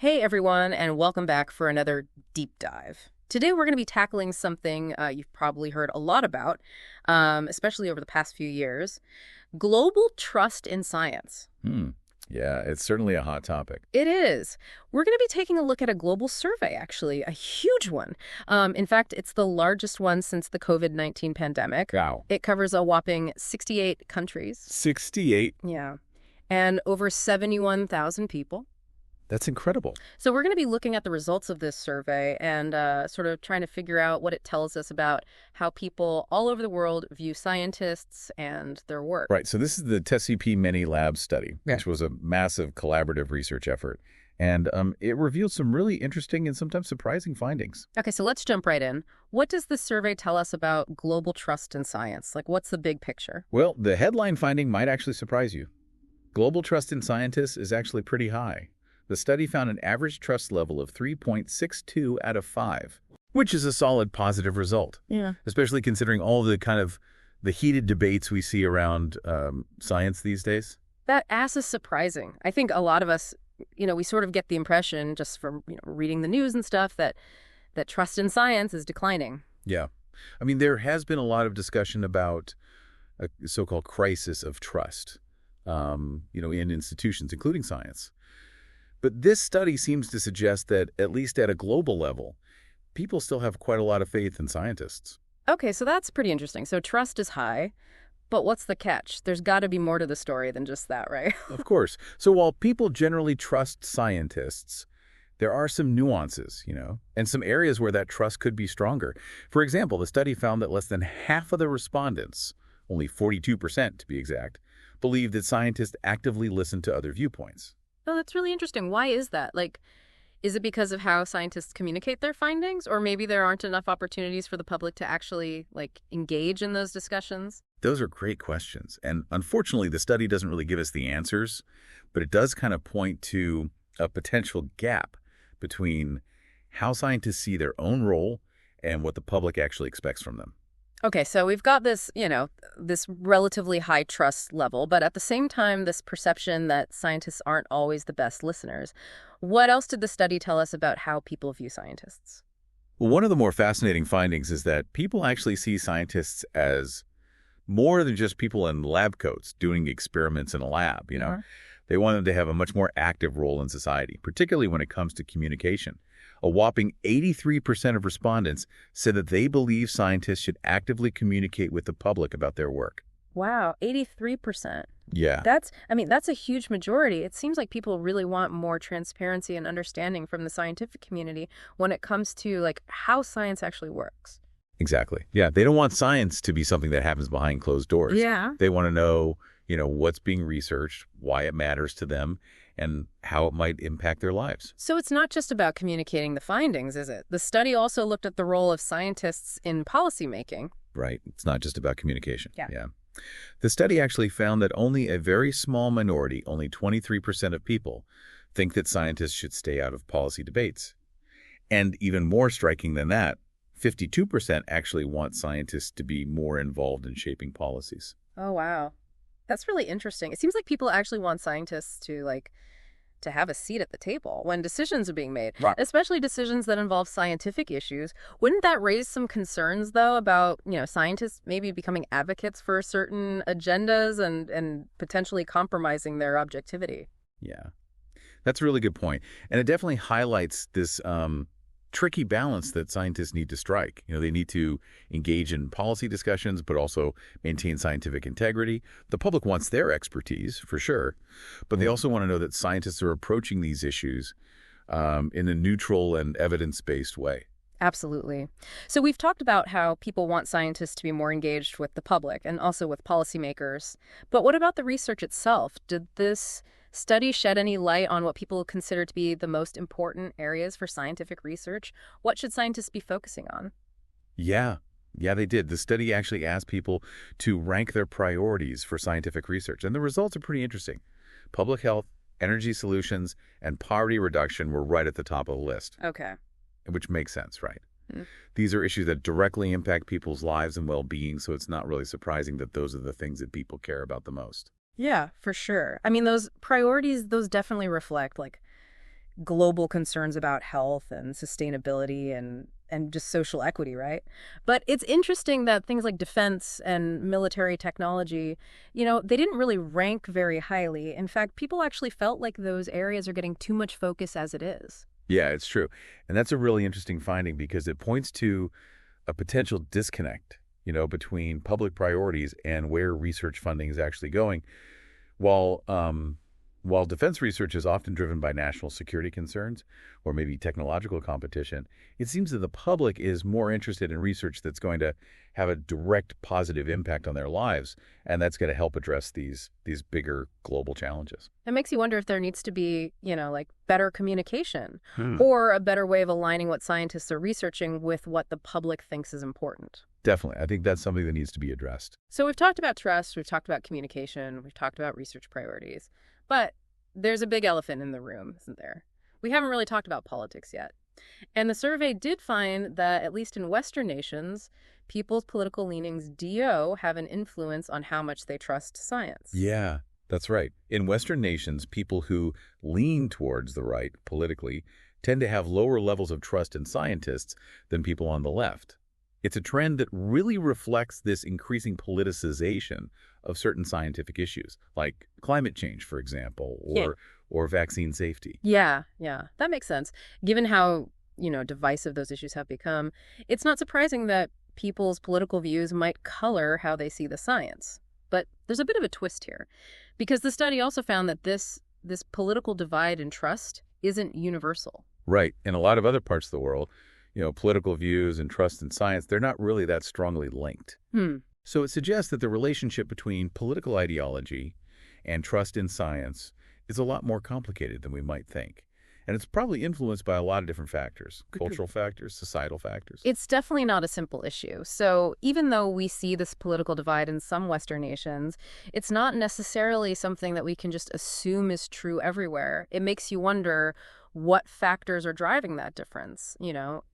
Hey everyone, and welcome back for another deep dive. Today we're going to be tackling something you've probably heard a lot about, especially over the past few years, global trust in science. Hmm. Yeah, it's certainly a hot topic. It is. We're going to be taking a look at a global survey, actually, a huge one. In fact, it's the largest one since the COVID-19 pandemic. Wow. It covers a whopping 68 countries. 68? Yeah. And over 71,000 people. That's incredible. So we're going to be looking at the results of this survey and sort of trying to figure out what it tells us about how people all over the world view scientists and their work. Right, so this is the TESCP Many Lab study, Yeah. which was a massive collaborative research effort. And it revealed some really interesting and sometimes surprising findings. Okay, so let's jump right in. What does this survey tell us about global trust in science? Like, what's the big picture? Well, the headline finding might actually surprise you. Global trust in scientists is actually pretty high. The study found an average trust level of 3.62 out of 5, which is a solid positive result. Yeah. Especially considering all the heated debates we see around science these days. That is surprising. I think a lot of us, we sort of get the impression just from reading the news and stuff that trust in science is declining. Yeah. I mean, there has been a lot of discussion about a so-called crisis of trust, in institutions, including science. But this study seems to suggest that, at least at a global level, people still have quite a lot of faith in scientists. Okay, so that's pretty interesting. So trust is high, but what's the catch? There's got to be more to the story than just that, right? Of course. So while people generally trust scientists, there are some nuances, and some areas where that trust could be stronger. For example, the study found that less than half of the respondents, only 42% to be exact, believe that scientists actively listen to other viewpoints. Oh, that's really interesting. Why is that? Like, is it because of how scientists communicate their findings? Or maybe there aren't enough opportunities for the public to actually, engage in those discussions? Those are great questions. And unfortunately, the study doesn't really give us the answers, but it does kind of point to a potential gap between how scientists see their own role and what the public actually expects from them. Okay, so we've got this, this relatively high trust level, but at the same time, this perception that scientists aren't always the best listeners. What else did the study tell us about how people view scientists? Well, one of the more fascinating findings is that people actually see scientists as more than just people in lab coats doing experiments in a lab, They want them to have a much more active role in society, particularly when it comes to communication. A whopping 83% of respondents said that they believe scientists should actively communicate with the public about their work. Wow, 83%. Yeah. That's a huge majority. It seems like people really want more transparency and understanding from the scientific community when it comes to how science actually works. Exactly. Yeah, they don't want science to be something that happens behind closed doors. Yeah. They want to know, what's being researched, why it matters to them, and how it might impact their lives. So it's not just about communicating the findings, is it? The study also looked at the role of scientists in policymaking. Right. It's not just about communication. Yeah. The study actually found that only a very small minority, only 23% of people, think that scientists should stay out of policy debates. And even more striking than that, 52% actually want scientists to be more involved in shaping policies. Oh, wow. That's really interesting. It seems like people actually want scientists to have a seat at the table when decisions are being made, Right. especially decisions that involve scientific issues. Wouldn't that raise some concerns, though, about, scientists maybe becoming advocates for certain agendas and potentially compromising their objectivity? Yeah, that's a really good point. And it definitely highlights this tricky balance that scientists need to strike. They need to engage in policy discussions, but also maintain scientific integrity. The public wants their expertise, for sure, but they also want to know that scientists are approaching these issues in a neutral and evidence-based way. Absolutely. So we've talked about how people want scientists to be more engaged with the public and also with policymakers. But what about the research itself? Did this study shed any light on what people consider to be the most important areas for scientific research? What should scientists be focusing on? Yeah, they did. The study actually asked people to rank their priorities for scientific research, and the results are pretty interesting. Public health, energy solutions, and poverty reduction were right at the top of the list. Okay. Which makes sense, right? Mm. These are issues that directly impact people's lives and well-being, so it's not really surprising that those are the things that people care about the most. Yeah, for sure. I mean, those priorities, those definitely reflect global concerns about health and sustainability and just social equity, right? But it's interesting that things like defense and military technology, they didn't really rank very highly. In fact, people actually felt like those areas are getting too much focus as it is. Yeah, it's true. And that's a really interesting finding because it points to a potential disconnect, between public priorities and where research funding is actually going. While while defense research is often driven by national security concerns or maybe technological competition, it seems that the public is more interested in research that's going to have a direct positive impact on their lives, and that's going to help address these bigger global challenges. It makes you wonder if there needs to be, like better communication Hmm. or a better way of aligning what scientists are researching with what the public thinks is important. Definitely. I think that's something that needs to be addressed. So we've talked about trust, we've talked about communication, we've talked about research priorities, but there's a big elephant in the room, isn't there? We haven't really talked about politics yet. And the survey did find that, at least in Western nations, people's political leanings do have an influence on how much they trust science. Yeah, that's right. In Western nations, people who lean towards the right politically tend to have lower levels of trust in scientists than people on the left. It's a trend that really reflects this increasing politicization of certain scientific issues, like climate change, for example, Yeah. or vaccine safety. Yeah, that makes sense. Given how, divisive those issues have become, it's not surprising that people's political views might color how they see the science. But there's a bit of a twist here, because the study also found that this political divide in trust isn't universal. Right. In a lot of other parts of the world, political views and trust in science, they're not really that strongly linked. Hmm. So it suggests that the relationship between political ideology and trust in science is a lot more complicated than we might think. And it's probably influenced by a lot of different factors, cultural factors, societal factors. It's definitely not a simple issue. So even though we see this political divide in some Western nations, it's not necessarily something that we can just assume is true everywhere. It makes you wonder what factors are driving that difference,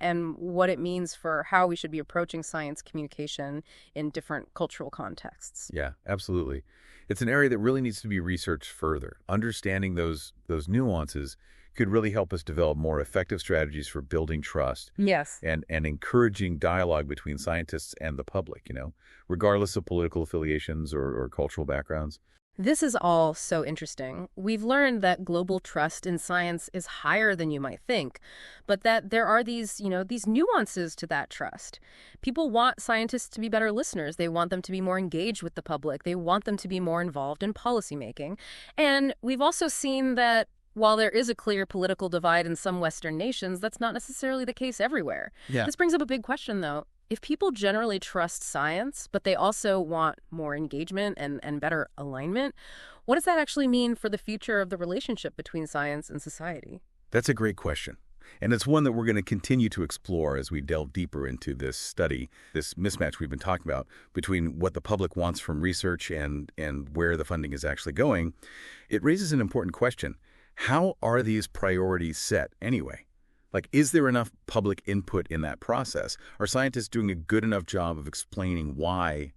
and what it means for how we should be approaching science communication in different cultural contexts. Yeah, absolutely. It's an area that really needs to be researched further. Understanding those nuances could really help us develop more effective strategies for building trust Yes. and encouraging dialogue between scientists and the public, regardless of political affiliations or cultural backgrounds. This is all so interesting. We've learned that global trust in science is higher than you might think, but that there are these nuances to that trust. People want scientists to be better listeners. They want them to be more engaged with the public. They want them to be more involved in policymaking. And we've also seen that while there is a clear political divide in some Western nations, that's not necessarily the case everywhere. Yeah. This brings up a big question, though. If people generally trust science, but they also want more engagement and better alignment, what does that actually mean for the future of the relationship between science and society? That's a great question. And it's one that we're going to continue to explore as we delve deeper into this study, this mismatch we've been talking about between what the public wants from research and where the funding is actually going. It raises an important question. How are these priorities set anyway? Like, is there enough public input in that process? Are scientists doing a good enough job of explaining why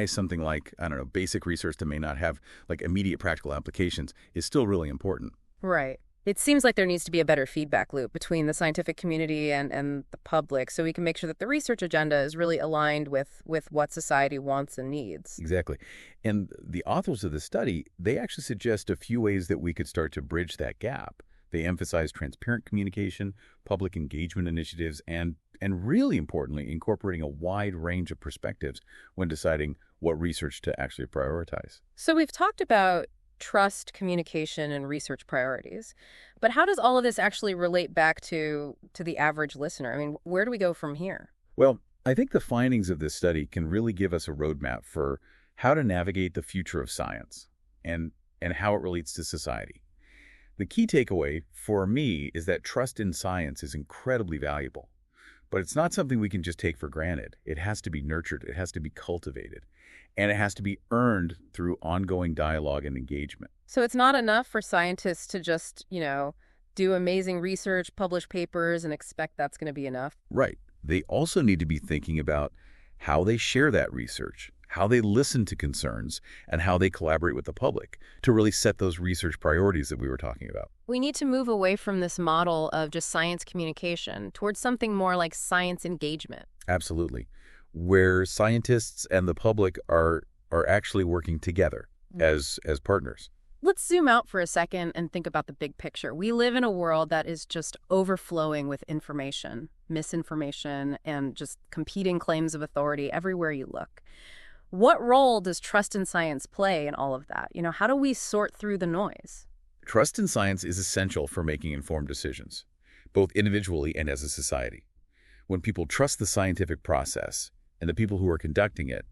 something like, I don't know, basic research that may not have like immediate practical applications is still really important? Right. It seems like there needs to be a better feedback loop between the scientific community and the public so we can make sure that the research agenda is really aligned with what society wants and needs. Exactly. And the authors of the study, they actually suggest a few ways that we could start to bridge that gap. They emphasize transparent communication, public engagement initiatives, and really importantly, incorporating a wide range of perspectives when deciding what research to actually prioritize. So we've talked about trust, communication, and research priorities. But how does all of this actually relate back to the average listener? I mean, where do we go from here? Well, I think the findings of this study can really give us a roadmap for how to navigate the future of science and how it relates to society. The key takeaway for me is that trust in science is incredibly valuable, but it's not something we can just take for granted. It has to be nurtured, it has to be cultivated, and it has to be earned through ongoing dialogue and engagement. So it's not enough for scientists to just, do amazing research, publish papers, and expect that's going to be enough. Right. They also need to be thinking about how they share that research, how they listen to concerns, and how they collaborate with the public to really set those research priorities that we were talking about. We need to move away from this model of just science communication towards something more like science engagement. Absolutely. Where scientists and the public are actually working together as partners. Let's zoom out for a second and think about the big picture. We live in a world that is just overflowing with information, misinformation, and just competing claims of authority everywhere you look. What role does trust in science play in all of that? How do we sort through the noise? Trust in science is essential for making informed decisions, both individually and as a society. When people trust the scientific process and the people who are conducting it,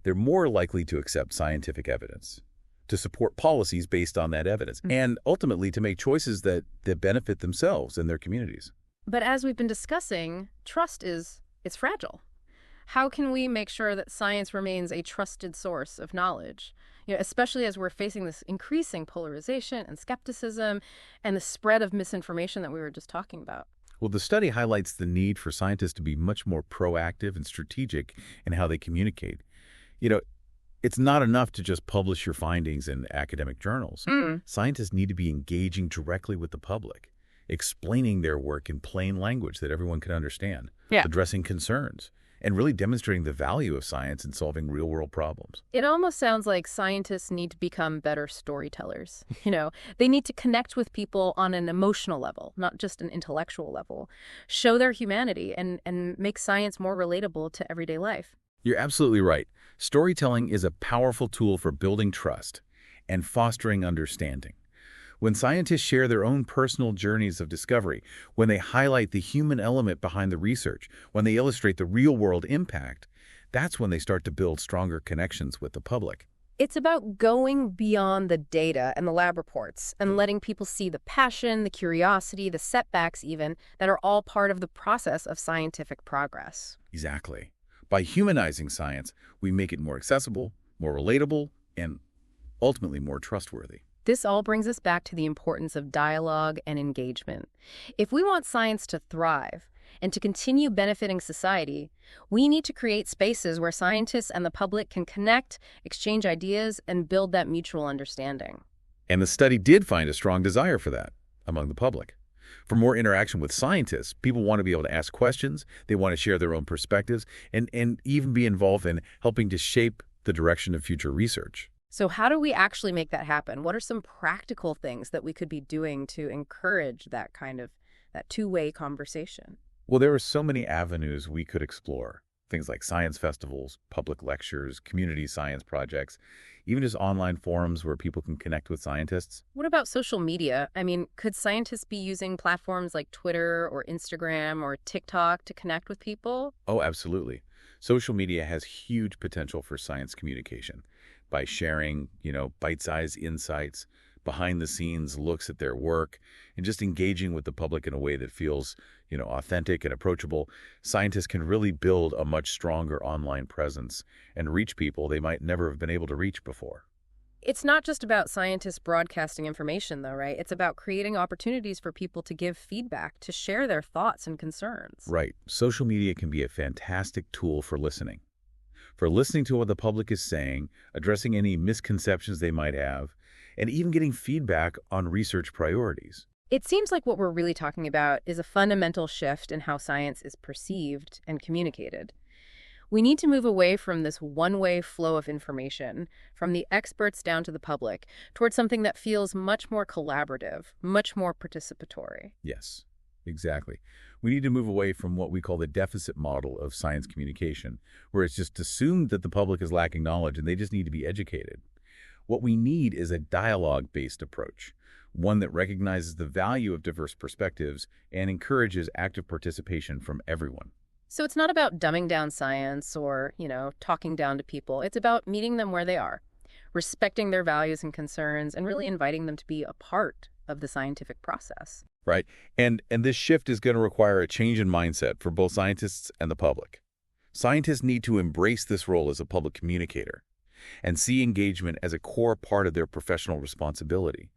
they're more likely to accept scientific evidence, to support policies based on that evidence, and ultimately to make choices that benefit themselves and their communities. But as we've been discussing, trust it's fragile. How can we make sure that science remains a trusted source of knowledge, especially as we're facing this increasing polarization and skepticism and the spread of misinformation that we were just talking about? Well, the study highlights the need for scientists to be much more proactive and strategic in how they communicate. It's not enough to just publish your findings in academic journals. Scientists need to be engaging directly with the public, explaining their work in plain language that everyone can understand, addressing concerns, and really demonstrating the value of science in solving real-world problems. It almost sounds like scientists need to become better storytellers. They need to connect with people on an emotional level, not just an intellectual level, show their humanity, and make science more relatable to everyday life. You're absolutely right. Storytelling is a powerful tool for building trust and fostering understanding. When scientists share their own personal journeys of discovery, when they highlight the human element behind the research, when they illustrate the real-world impact, that's when they start to build stronger connections with the public. It's about going beyond the data and the lab reports and letting people see the passion, the curiosity, the setbacks even, that are all part of the process of scientific progress. Exactly. By humanizing science, we make it more accessible, more relatable, and ultimately more trustworthy. This all brings us back to the importance of dialogue and engagement. If we want science to thrive and to continue benefiting society, we need to create spaces where scientists and the public can connect, exchange ideas, and build that mutual understanding. And the study did find a strong desire for that among the public. For more interaction with scientists, people want to be able to ask questions, they want to share their own perspectives, and even be involved in helping to shape the direction of future research. So how do we actually make that happen? What are some practical things that we could be doing to encourage that two-way conversation? Well, there are so many avenues we could explore. Things like science festivals, public lectures, community science projects, even just online forums where people can connect with scientists. What about social media? Could scientists be using platforms like Twitter or Instagram or TikTok to connect with people? Oh, absolutely. Social media has huge potential for science communication by sharing, bite-sized insights, behind-the-scenes looks at their work, and just engaging with the public in a way that feels, authentic and approachable. Scientists can really build a much stronger online presence and reach people they might never have been able to reach before. It's not just about scientists broadcasting information, though, right? It's about creating opportunities for people to give feedback, to share their thoughts and concerns. Right. Social media can be a fantastic tool for listening to what the public is saying, addressing any misconceptions they might have, and even getting feedback on research priorities. It seems like what we're really talking about is a fundamental shift in how science is perceived and communicated. We need to move away from this one-way flow of information, from the experts down to the public, towards something that feels much more collaborative, much more participatory. Yes, exactly. We need to move away from what we call the deficit model of science communication, where it's just assumed that the public is lacking knowledge and they just need to be educated. What we need is a dialogue-based approach, one that recognizes the value of diverse perspectives and encourages active participation from everyone. So it's not about dumbing down science or, talking down to people. It's about meeting them where they are, respecting their values and concerns, and really inviting them to be a part of the scientific process. Right. And this shift is going to require a change in mindset for both scientists and the public. Scientists need to embrace this role as a public communicator and see engagement as a core part of their professional responsibility.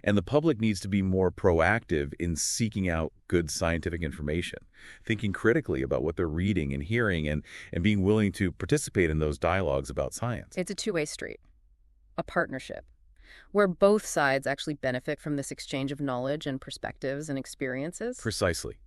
And the public needs to be more proactive in seeking out good scientific information, thinking critically about what they're reading and hearing, and being willing to participate in those dialogues about science. It's a two-way street, a partnership, where both sides actually benefit from this exchange of knowledge and perspectives and experiences. Precisely.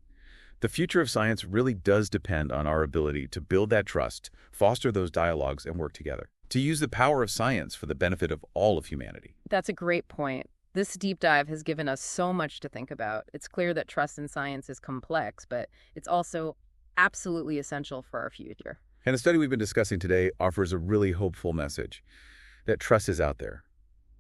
The future of science really does depend on our ability to build that trust, foster those dialogues, and work together. To use the power of science for the benefit of all of humanity. That's a great point. This deep dive has given us so much to think about. It's clear that trust in science is complex, but it's also absolutely essential for our future. And the study we've been discussing today offers a really hopeful message that trust is out there,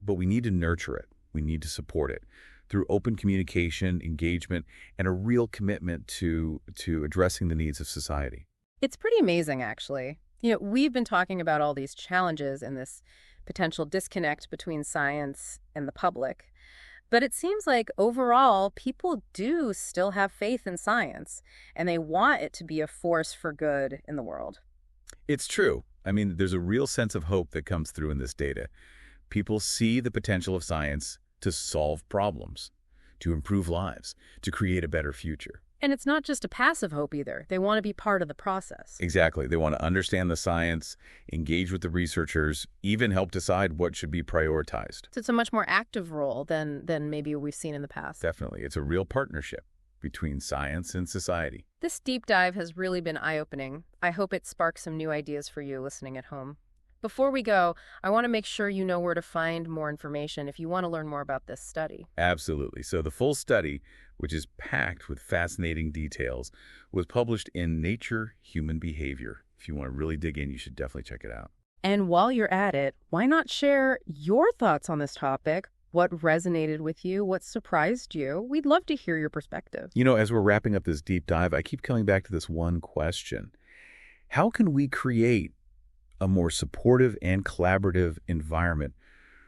but we need to nurture it. We need to support it through open communication, engagement, and a real commitment to addressing the needs of society. It's pretty amazing, actually. We've been talking about all these challenges and this potential disconnect between science and the public. But it seems like overall, people do still have faith in science, and they want it to be a force for good in the world. It's true. I mean, there's a real sense of hope that comes through in this data. People see the potential of science to solve problems, to improve lives, to create a better future. And it's not just a passive hope either. They want to be part of the process. Exactly. They want to understand the science, engage with the researchers, even help decide what should be prioritized. So it's a much more active role than maybe we've seen in the past. Definitely. It's a real partnership between science and society. This deep dive has really been eye-opening. I hope it sparks some new ideas for you listening at home. Before we go, I want to make sure you know where to find more information if you want to learn more about this study. Absolutely. So the full study, which is packed with fascinating details, was published in Nature Human Behavior. If you want to really dig in, you should definitely check it out. And while you're at it, why not share your thoughts on this topic? What resonated with you? What surprised you? We'd love to hear your perspective. As we're wrapping up this deep dive, I keep coming back to this one question. How can we create a more supportive and collaborative environment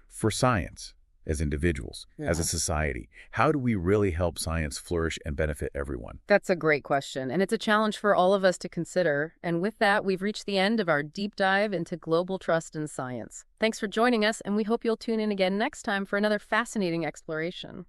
for science as individuals, as a society? How do we really help science flourish and benefit everyone? That's a great question, and it's a challenge for all of us to consider. And with that, we've reached the end of our deep dive into global trust in science. Thanks for joining us, and we hope you'll tune in again next time for another fascinating exploration.